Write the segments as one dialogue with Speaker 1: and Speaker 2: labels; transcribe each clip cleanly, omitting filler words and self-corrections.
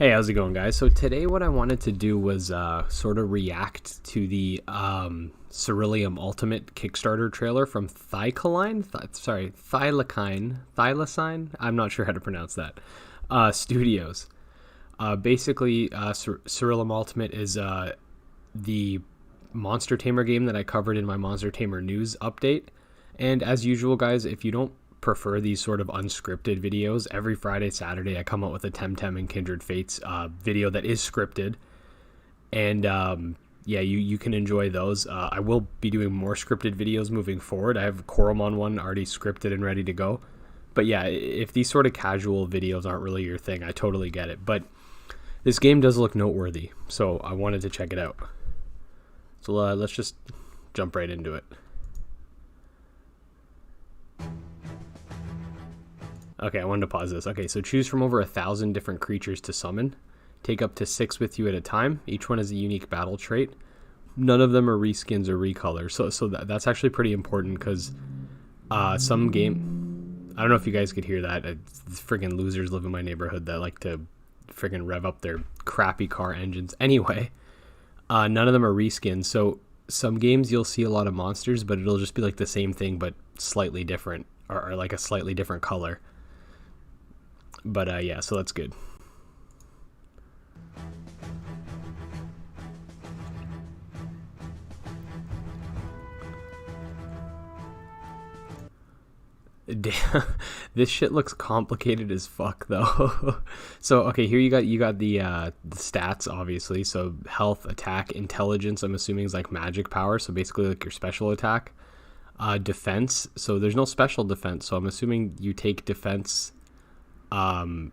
Speaker 1: Hey, how's it going, guys? So today what I wanted to do was sort of react to the Siralim Ultimate Kickstarter trailer from Thylacine. I'm not sure how to pronounce that. Studios. Basically, Siralim Ultimate is the Monster Tamer game that I covered in my Monster Tamer news update. And as usual, guys, if you don't prefer these sort of unscripted videos, every Friday, Saturday, I come out with a Temtem and Kindred Fates video that is scripted. And yeah, you can enjoy those. I will be doing more scripted videos moving forward. I have a Koromon one already scripted and ready to go. But yeah, if these sort of casual videos aren't really your thing, I totally get it. But this game does look noteworthy, so I wanted to check it out. So let's just jump right into it. Okay, I wanted to pause this. Okay, so choose from over 1,000 different creatures to summon. Take up to 6 with you at a time. Each one has a unique battle trait. None of them are reskins or recolors. So that's actually pretty important because some game... I don't know if you guys could hear that. Friggin' losers live in my neighborhood that like to friggin' rev up their crappy car engines. Anyway, none of them are reskins. So some games you'll see a lot of monsters, but it'll just be like the same thing but slightly different or like a slightly different color. But yeah, so that's good. Damn, this shit looks complicated as fuck though. So okay, here you got the stats obviously. So health, attack, intelligence, I'm assuming is like magic power, so basically like your special attack. Defense, so there's no special defense, so I'm assuming you take defense from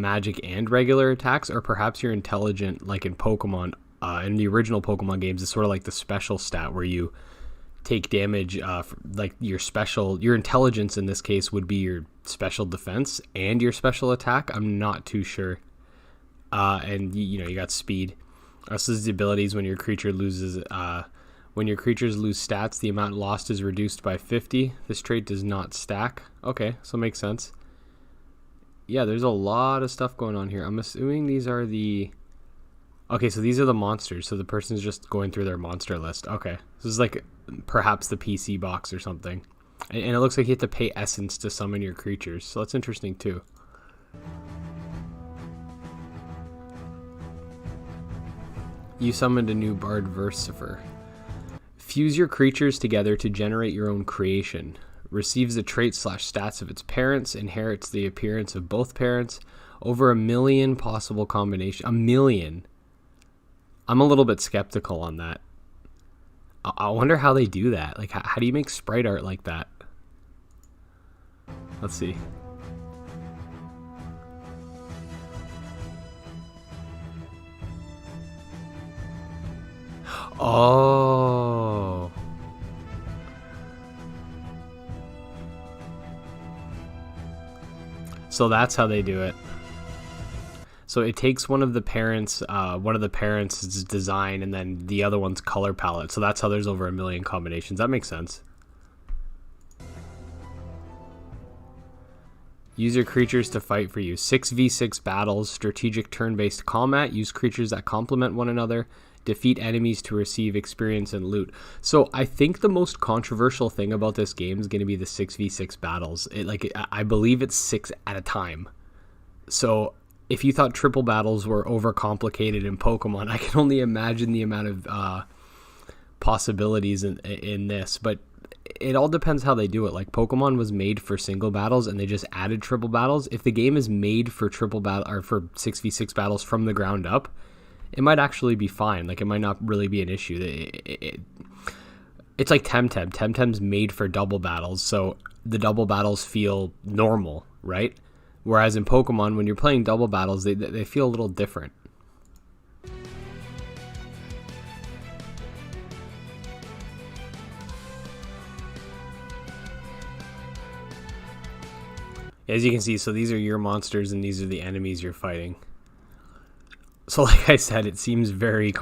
Speaker 1: magic and regular attacks, or perhaps you're intelligent like in Pokemon. In the original Pokemon games, it's sort of like the special stat where you take damage, like your intelligence in this case would be your special defense and your special attack. I'm not too sure. And you got speed. This is the abilities when your creature loses. When your creatures lose stats, the amount lost is reduced by 50. This trait does not stack. Okay, so it makes sense. Yeah, there's a lot of stuff going on here. I'm assuming these are the... Okay, so these are the monsters. So the person's just going through their monster list. Okay, this is like perhaps the PC box or something. And it looks like you have to pay essence to summon your creatures. So that's interesting too. You summoned a new Bard Versifer. Fuse your creatures together to generate your own creation. Receives the trait/stats of its parents, inherits the appearance of both parents, over 1 million possible combinations. 1 million. I'm a little bit skeptical on that. I wonder how they do that. Like, how do you make sprite art like that? Let's see. Oh. So that's how they do it. So it takes one of the parents' design and then the other one's color palette. So that's how there's over 1 million combinations. That makes sense. Use your creatures to fight for you. 6v6 battles, strategic turn-based combat. Use creatures that complement one another. Defeat enemies to receive experience and loot. So I think the most controversial thing about this game is going to be the 6v6 battles. I believe it's 6 at a time. So if you thought triple battles were overcomplicated in Pokemon, I can only imagine the amount of possibilities in this. But it all depends how they do it. Like Pokemon was made for single battles and they just added triple battles. If the game is made for triple battle or for 6v6 battles from the ground up, it might actually be fine. Like, it might not really be an issue. It's like Temtem. Temtem's made for double battles, so the double battles feel normal, right? Whereas in Pokemon, when you're playing double battles, they feel a little different. As you can see, so these are your monsters and these are the enemies you're fighting. So like I said, it seems very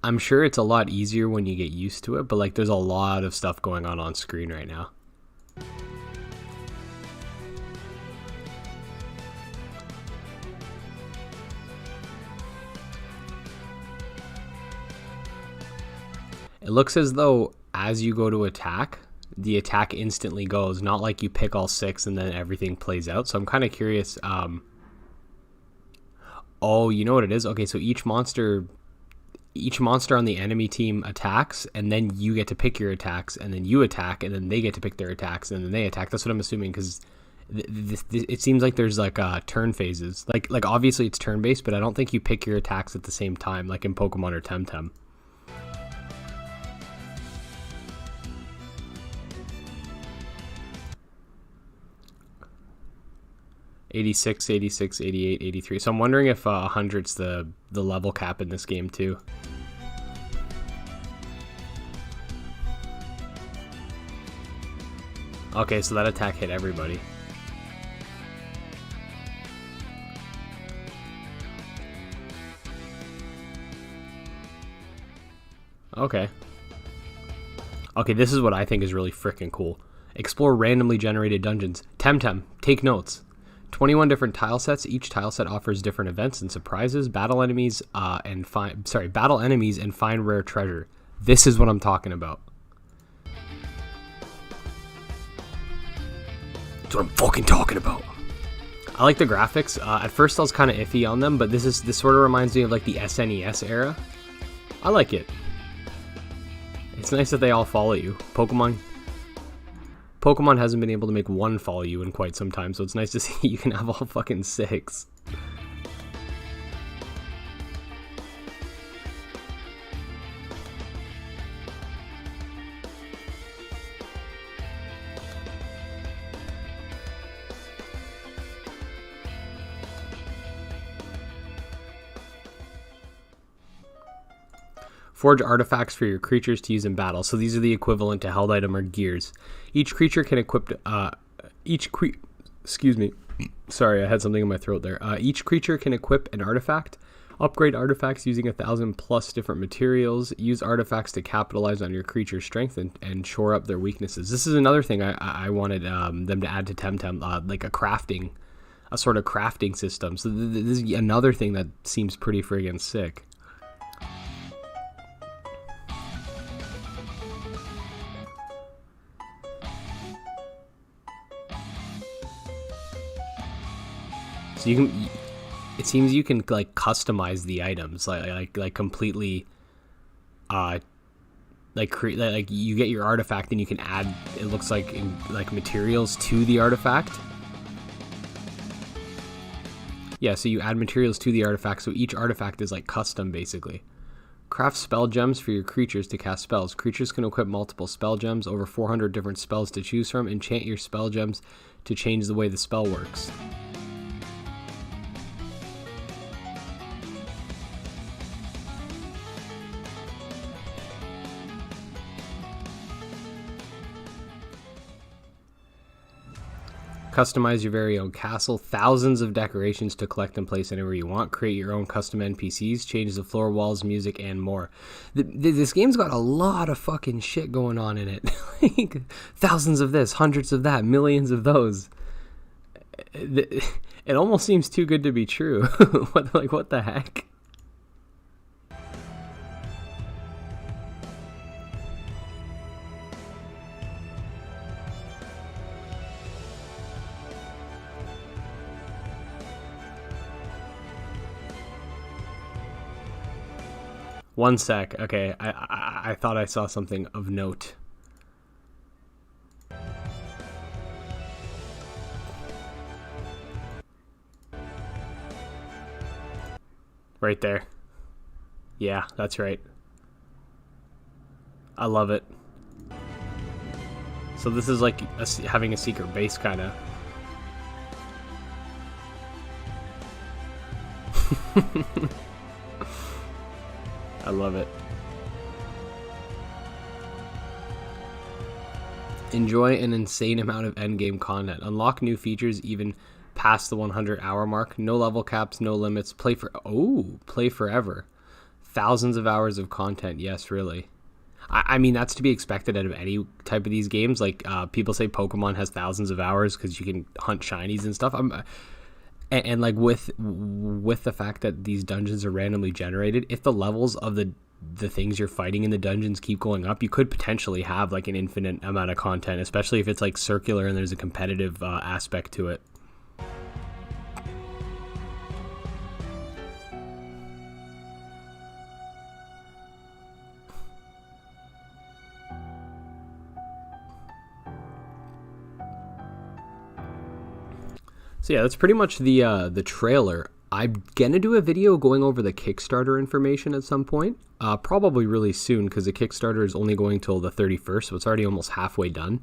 Speaker 1: I'm sure it's a lot easier when you get used to it, but like there's a lot of stuff going on screen right now. It looks as though as you go to attack, the attack instantly goes, not like you pick all 6 and then everything plays out. So I'm kind of curious. Oh, you know what it is? Okay, so each monster on the enemy team attacks, and then you get to pick your attacks, and then you attack, and then they get to pick their attacks, and then they attack. That's what I'm assuming, because it seems like there's like turn phases. Like obviously it's turn based, but I don't think you pick your attacks at the same time, like in Pokemon or Temtem. '86, '86, '88, '83. So I'm wondering if 100's the level cap in this game too. Okay, so that attack hit everybody. Okay. Okay, this is what I think is really freaking cool. Explore randomly generated dungeons. Temtem, take notes. 21 different tile sets. Each tile set offers different events and surprises. Battle enemies and find rare treasure. This is what I'm talking about. That's what I'm fucking talking about. I like the graphics. At first I was kind of iffy on them, but this sort of reminds me of like the SNES era. I like it. It's nice that they all follow you. Pokemon hasn't been able to make one follow you in quite some time, so it's nice to see you can have all fucking 6. Forge artifacts for your creatures to use in battle. So these are the equivalent to held item or gears. Each creature can equip excuse me. Sorry, I had something in my throat there. Each creature can equip an artifact. Upgrade artifacts using 1,000+ different materials. Use artifacts to capitalize on your creature's strength and shore up their weaknesses. This is another thing I wanted them to add to Temtem, like a sort of crafting system. So this is another thing that seems pretty friggin' sick. So it seems you can like customize the items, like completely, create, like you get your artifact and you can add, it looks like materials to the artifact. Yeah, so you add materials to the artifact, so each artifact is like custom basically. Craft spell gems for your creatures to cast spells. Creatures can equip multiple spell gems, over 400 different spells to choose from. Enchant your spell gems to change the way the spell works. Customize your very own castle. Thousands of decorations to collect and place anywhere you want. Create your own custom NPCs. Change the floor, walls, music, and more. This game's got a lot of fucking shit going on in it. Like, thousands of this, hundreds of that, millions of those. It almost seems too good to be true. What the heck? One sec. Okay, I thought I saw something of note. Right there. Yeah, that's right. I love it. So this is like having a secret base, kind of. I love it. Enjoy an insane amount of endgame content. Unlock new features even past the 100-hour mark. No level caps, no limits. Play forever. Thousands of hours of content. Yes, really. I mean, that's to be expected out of any type of these games. Like, people say Pokemon has thousands of hours because you can hunt shinies and stuff. And like with the fact that these dungeons are randomly generated, if the levels of the the things you're fighting in the dungeons keep going up, you could potentially have like an infinite amount of content, especially if it's like circular and there's a competitive aspect to it. So yeah, that's pretty much the trailer. I'm gonna do a video going over the Kickstarter information at some point, probably really soon, because the Kickstarter is only going till the 31st, so it's already almost halfway done.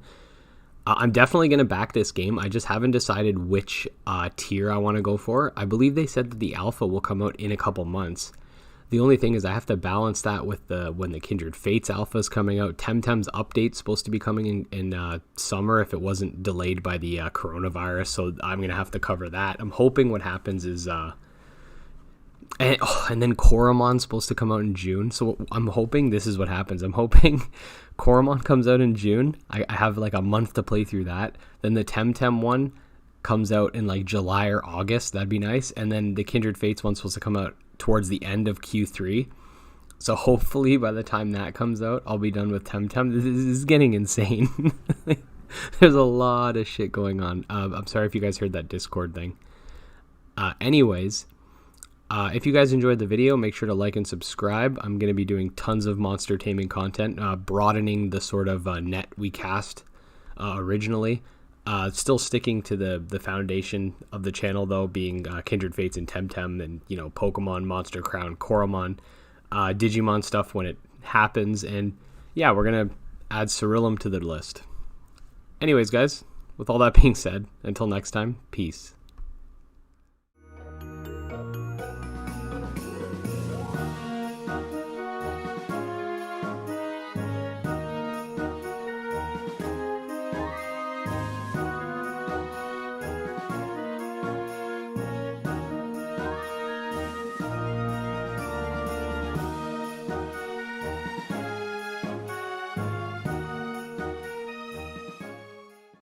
Speaker 1: I'm definitely gonna back this game. I just haven't decided which tier I want to go for. I believe they said that the alpha will come out in a couple months. The only thing is I have to balance that with when the Kindred Fates alpha is coming out. Temtem's update's supposed to be coming in summer if it wasn't delayed by the coronavirus, so I'm going to have to cover that. I'm hoping what happens is... and then Koramon's supposed to come out in June, so I'm hoping this is what happens. I'm hoping Koramon comes out in June. I have like a month to play through that. Then the Temtem one comes out in like July or August. That'd be nice. And then the Kindred Fates one's supposed to come out towards the end of Q3. So hopefully by the time that comes out, I'll be done with Temtem. This is getting insane. There's a lot of shit going on. I'm sorry if you guys heard that Discord thing. Anyways, if you guys enjoyed the video, make sure to like and subscribe. I'm going to be doing tons of monster taming content, broadening the sort of net we cast originally. Still sticking to the foundation of the channel, though, being Kindred Fates and Temtem, and, you know, Pokemon, Monster Crown, Koramon, Digimon stuff when it happens. And yeah, we're going to add Siralim to the list. Anyways, guys, with all that being said, until next time, peace.